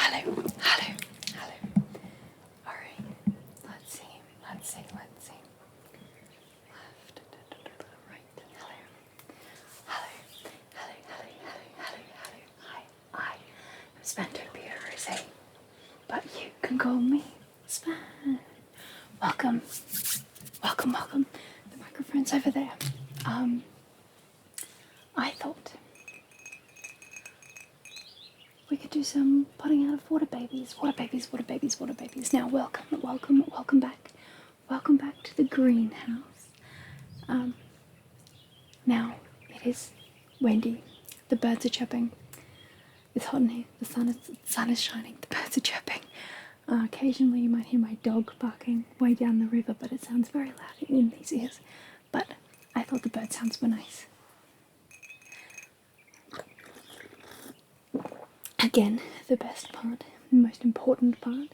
hello, hello, hello. Alright, let's see. Left, right, hello. Hello. Hi, I'm Spantopia, but you can call me Span. Welcome. The microphone's over there. I thought we could do some potting out of water babies. Now, welcome back. Welcome back to the greenhouse. Now, it is windy. The birds are chirping. It's hot in here. The sun is shining. The birds are chirping. Occasionally you might hear my dog barking way down the river, but it sounds very loud in these ears. But I thought the bird sounds were nice. Again, the best part, the most important part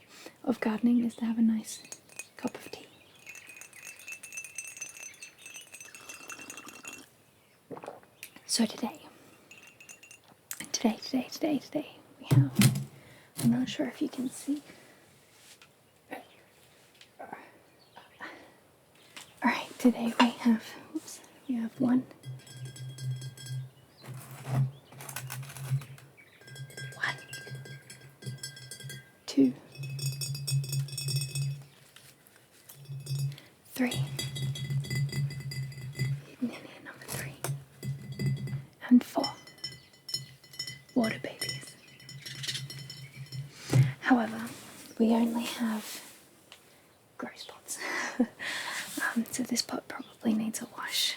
of gardening is to have a nice cup of tea. So today we have, I'm not sure if you can see. Alright, today we have one, two, three, number 3, and 4 water babies. However, we only have gross pots. So this pot probably needs a wash.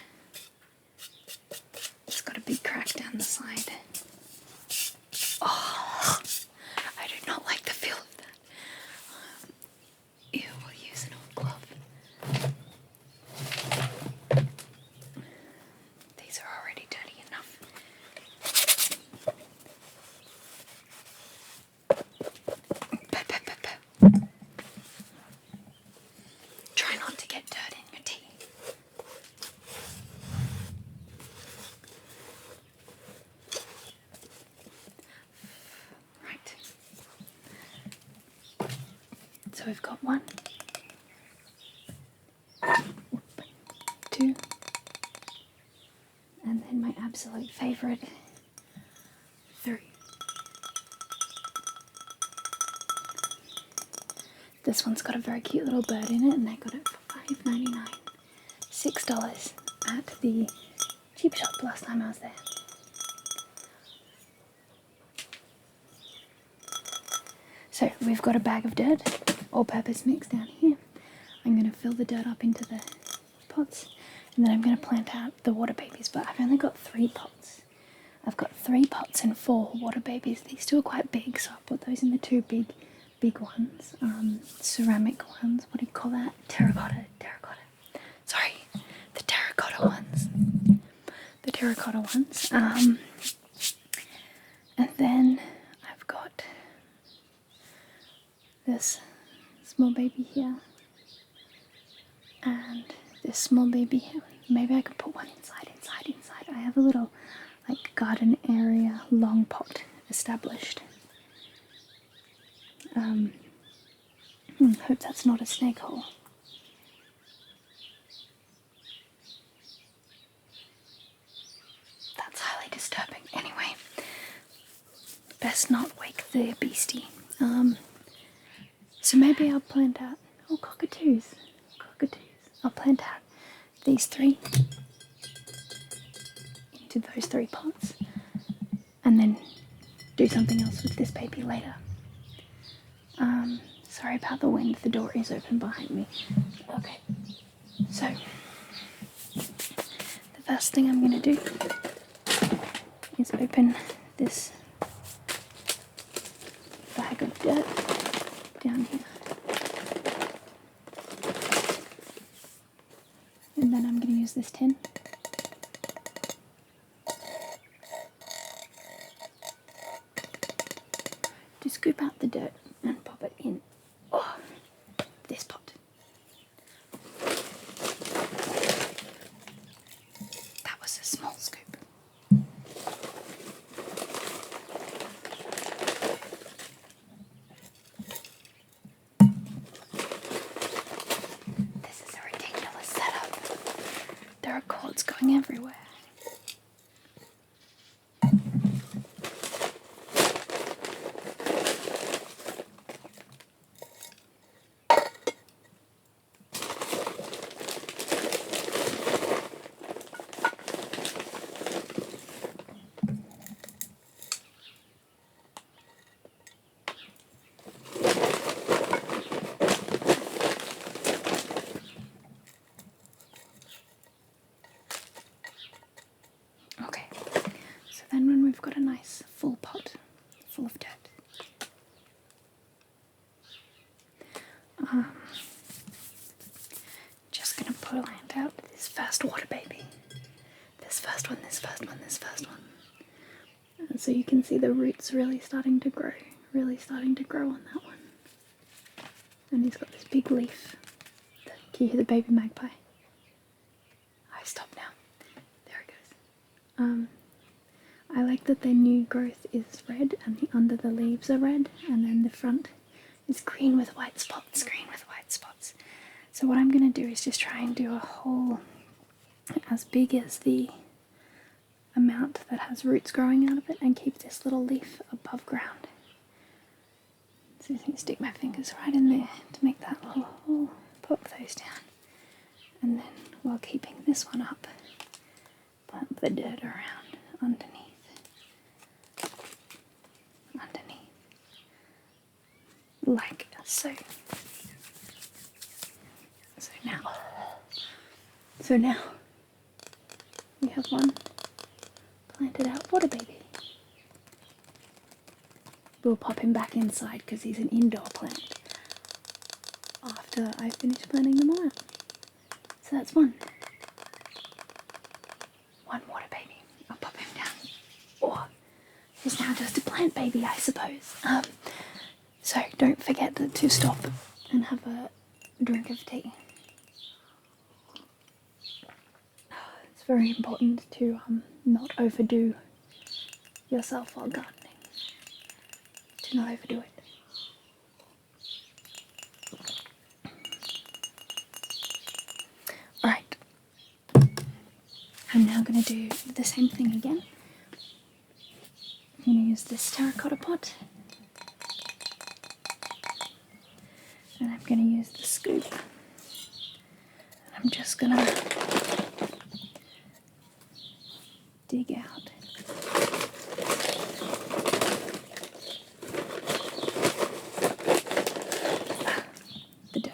It's got a big crack down the side. Oh, I do not like the feel of that. We'll use an old glove. These are already dirty enough. Try not to get dirt in your tea. Right. So we've got 1, 2, and then my absolute favourite, 3. This one's got a very cute little bird in it, and I got it for $5.99, $6 at the cheap shop last time I was there. So we've got a bag of dirt, all-purpose mix down here. I'm going to fill the dirt up into the pots, and then I'm going to plant out the water babies, but I've only got 3 pots. I've got 3 pots and 4 water babies. These 2 are quite big, so I'll put those in the 2 big ones, ceramic ones. What do you call that? Terracotta. Sorry, the terracotta ones. And then I've got this small baby here, and this small baby here. Maybe I could put one inside. I have a little garden area long pot established. Hope that's not a snake hole. That's highly disturbing. Anyway, best not wake the beastie. So maybe I'll plant out, cockatoos. I'll plant out these 3 into those 3 pots, and then do something else with this baby later. Sorry about the wind, the door is open behind me. Okay, so the first thing I'm going to do is open this bag of dirt down here. And then I'm going to use this tin to scoop out the dirt and pop it in this pot. That was a small scoop. full of dirt. Just gonna plant out this first water baby. This first one, this first one, this first one. And so you can see the roots really starting to grow on that one. And he's got this big leaf. Can you hear the baby magpie? I stop now. There it goes. I like that the new growth is red and the under the leaves are red, and then the front is green with white spots, green with white spots. So what I'm going to do is just try and do a hole as big as the amount that has roots growing out of it and keep this little leaf above ground. So I'm just going to stick my fingers right in there to make that little hole, pop those down, and then while keeping this one up, plant the dirt around underneath, like so. So now we have one planted out water baby. We'll pop him back inside because he's an indoor plant after I finish planting them all out. So that's one water baby. I'll pop him down. Or he's now just a plant baby, I suppose. So don't forget to stop and have a drink of tea. It's very important to not overdo yourself while gardening. To not overdo it. Alright. I'm now going to do the same thing again. I'm going to use this terracotta pot. And I'm going to use the scoop. And I'm just going to dig out the dirt.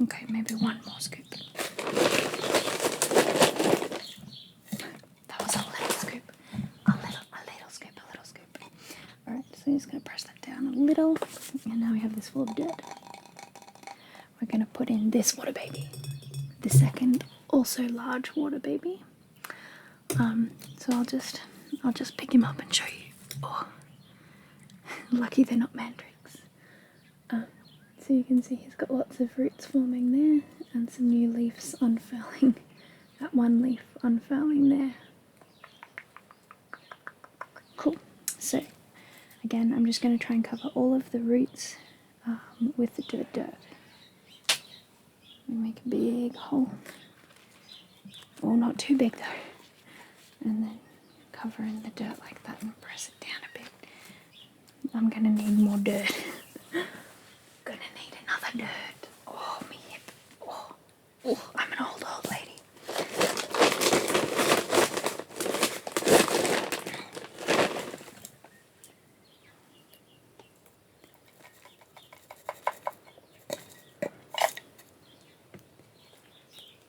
Okay, maybe one more scoop. That was a little scoop. A little scoop. Alright, so I'm just going to press that down a little. And now we have this full of dirt. We're going to put in this water baby. The second, also large water baby. So I'll just pick him up and show you. Oh, lucky they're not mandrakes. So you can see he's got lots of roots forming there and some new leaves unfurling. That one leaf unfurling there. Cool. So again, I'm just going to try and cover all of the roots with the dirt. Make a big hole. Oh, not too big though. And then cover in the dirt like that and press it down a bit. I'm going to need more dirt. Gonna need another dirt. Oh, me hip. Oh, I'm an old lady.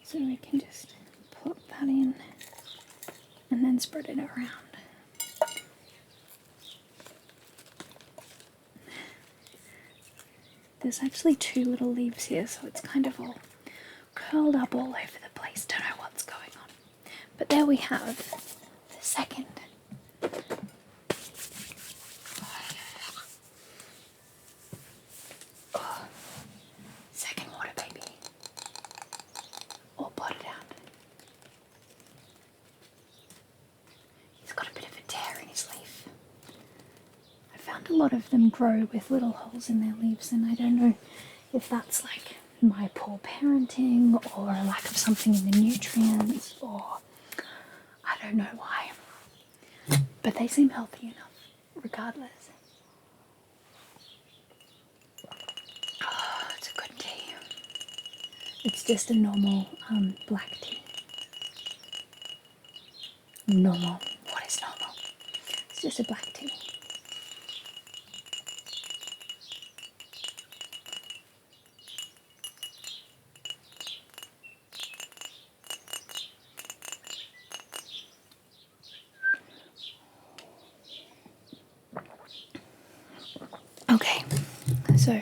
So we can just plop that in and then spread it around. There's actually two little leaves here, so it's kind of all curled up all over the place. Don't know what's going on. But there we have the second. Second water baby. All potted out. He's got a bit of a tear in his leaf. A lot of them grow with little holes in their leaves, and I don't know if that's like my poor parenting or a lack of something in the nutrients, or I don't know why. But they seem healthy enough, regardless. Oh, it's a good tea. It's just a normal black tea. Normal. What is normal? It's just a black tea. Okay, so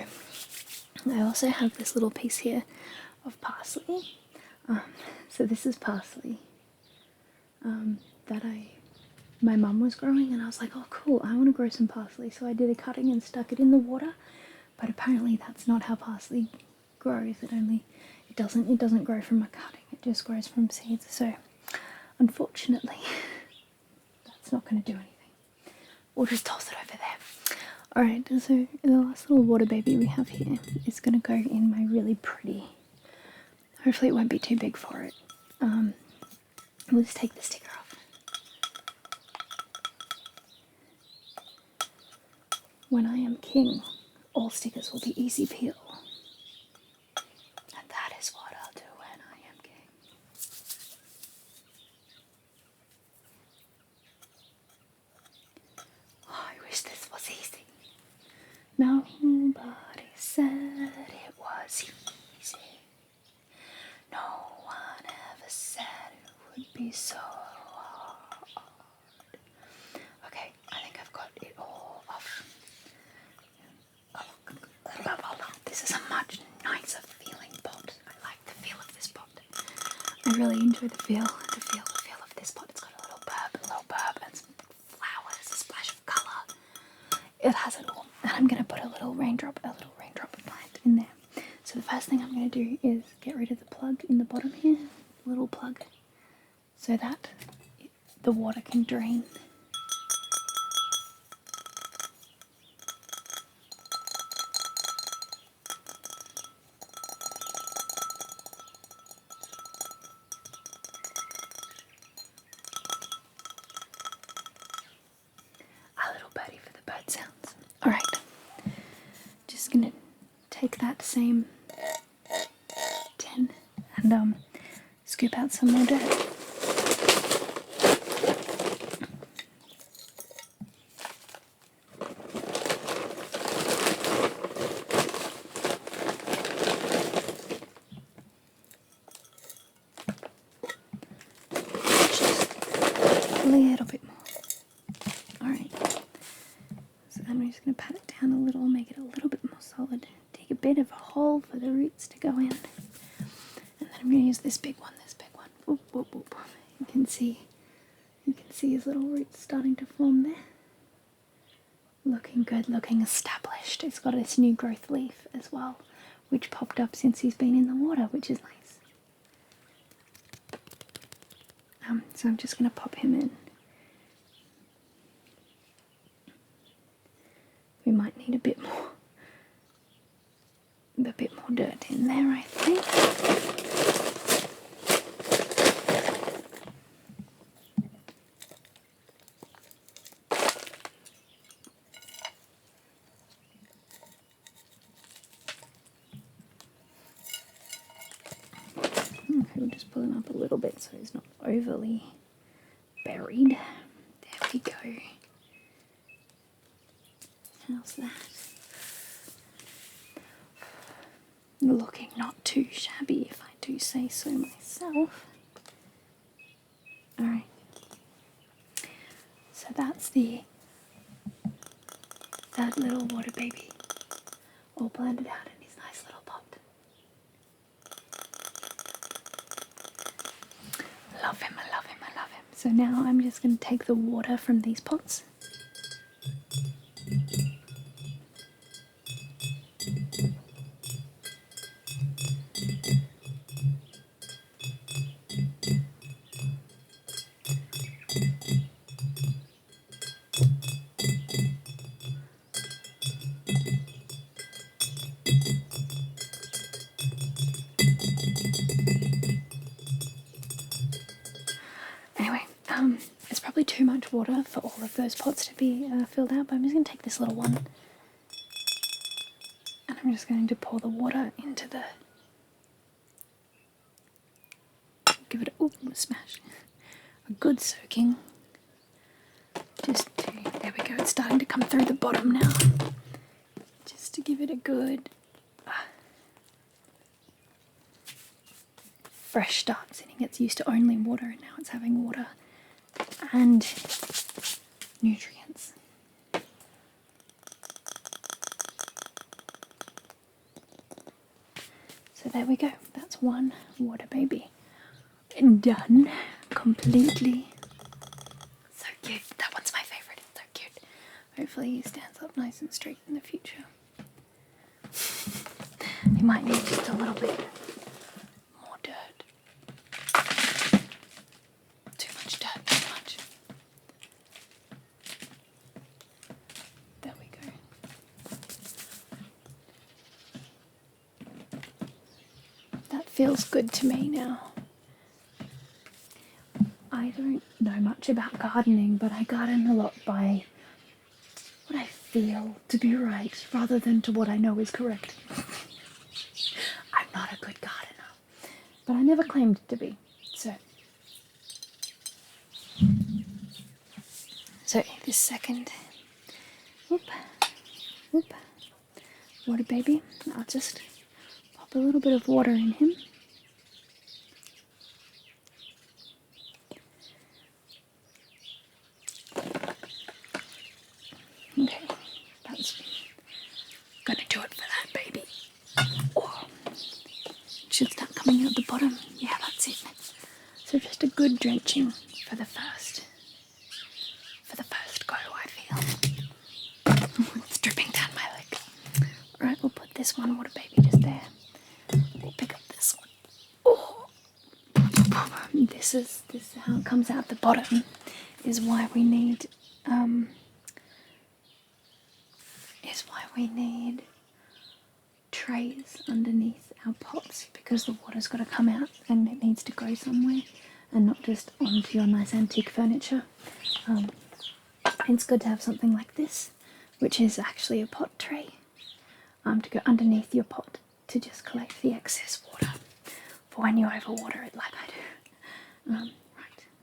I also have this little piece here of parsley. So this is parsley that my mum was growing, and I was like, oh cool, I want to grow some parsley. So I did a cutting and stuck it in the water, but apparently that's not how parsley grows. It doesn't grow from a cutting. It just grows from seeds. So unfortunately, that's not going to do anything. We'll just toss it over there. Alright, so the last little water baby we have here is going to go in my really pretty, hopefully it won't be too big for it. We'll just take the sticker off. When I am king, all stickers will be easy peel. And that is what I'll do when I am king. Oh, I wish this was easy. Nobody said it was easy. No one ever said it would be so hard. Okay, I think I've got it all off. This is a much nicer feeling pot. I like the feel of this pot. I really enjoy the feel of this pot. It's got a little burb, and some flowers, a splash of colour. It has it all. And I'm going to put a little raindrop plant in there. So the first thing I'm going to do is get rid of the plug in the bottom here, little plug, so that the water can drain. A little birdie for the bird sounds. Alright, just going to take that same tin and scoop out some more dirt. Just a little bit more. Alright, so then we're just going to pat it down a little, make it a little bit more solid. Dig a bit of a hole for the roots to go in. And then I'm going to use this big one. Whoop, whoop, whoop. You can see his little roots starting to form there. Looking good, looking established. It's got this new growth leaf as well, which popped up since he's been in the water, which is nice. So I'm just going to pop him in. We might need a bit more dirt in there, I think. Okay, we'll just pull him up a little bit so he's not overly buried. There we go. How's that? Looking not too shabby, if I do say so myself. Alright. So that's that little water baby all blended out in his nice little pot. Love him, I love him, I love him. So now I'm just going to take the water from these pots. it's probably too much water for all of those pots to be filled out, but I'm just going to take this little one and I'm just going to pour the water into the, give it a smash, a good soaking. There we go, it's starting to come through the bottom now. Just to give it a good fresh start, sitting. It's used to only water and now it's having water and nutrients. So there we go, that's one water baby done completely. So cute, that one's my favourite, it's so cute. Hopefully he stands up nice and straight in the future. He might need just a little bit more dirt. Too much dirt, too much. There we go. That feels good to me now. I don't know much about gardening, but I garden a lot by what I feel to be right rather than to what I know is correct. I'm not a good gardener, but I never claimed to be, so this second water baby, I'll just pop a little bit of water in him. Okay, that's gonna do it for that baby. Oh, should start coming out the bottom. Yeah, that's it. So just a good drenching for the first go, I feel. It's dripping down my leg. Alright, we'll put this one water baby just there. We'll pick up this one. Oh, this is how it comes out the bottom. Is why we need trays underneath our pots, because the water's got to come out and it needs to go somewhere and not just onto your nice antique furniture. It's good to have something like this, which is actually a pot tray, to go underneath your pot to just collect the excess water for when you overwater it like I do. Right,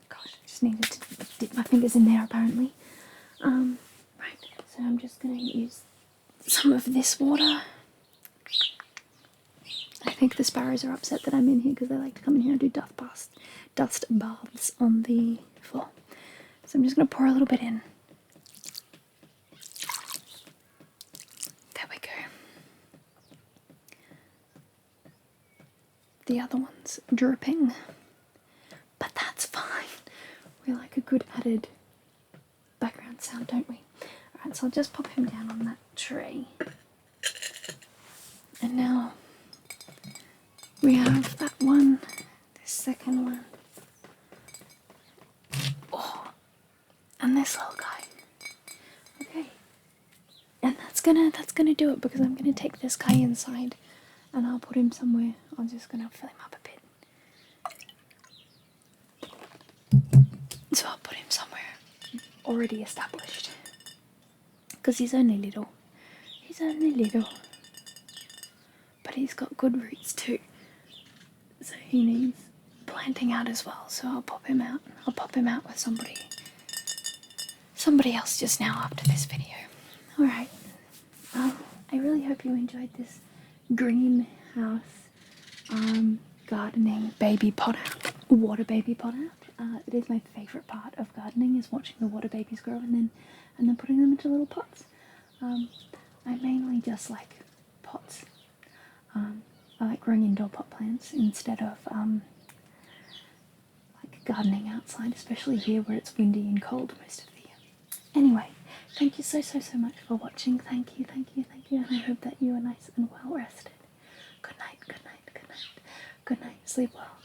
gosh, I just needed to dip my fingers in there apparently. Right, so I'm just going to use some of this water. I think the sparrows are upset that I'm in here because they like to come in here and do dust baths on the floor. So I'm just going to pour a little bit in. There we go. The other one's dripping, but that's fine. We like a good added background sound, don't we? Alright, so I'll just pop him down on that tray. And now we have that one, this second one. Oh, and this little guy. Okay. And that's gonna do it, because I'm gonna take this guy inside and I'll put him somewhere. I'm just gonna fill him up a bit. So I'll put him somewhere already established, because he's only little. But he's got good roots too, so he needs planting out as well. So I'll pop him out. I'll pop him out with somebody else just now after this video. Alright, I really hope you enjoyed this greenhouse gardening baby pot out, water baby pot out. It is my favourite part of gardening, is watching the water babies grow and then putting them into little pots. I mainly just like pots. I like growing indoor pot plants instead of like gardening outside, especially here where it's windy and cold most of the year. Anyway, thank you so much for watching. Thank you, and I hope that you are nice and well rested. Good night, good night, good night, good night. Sleep well.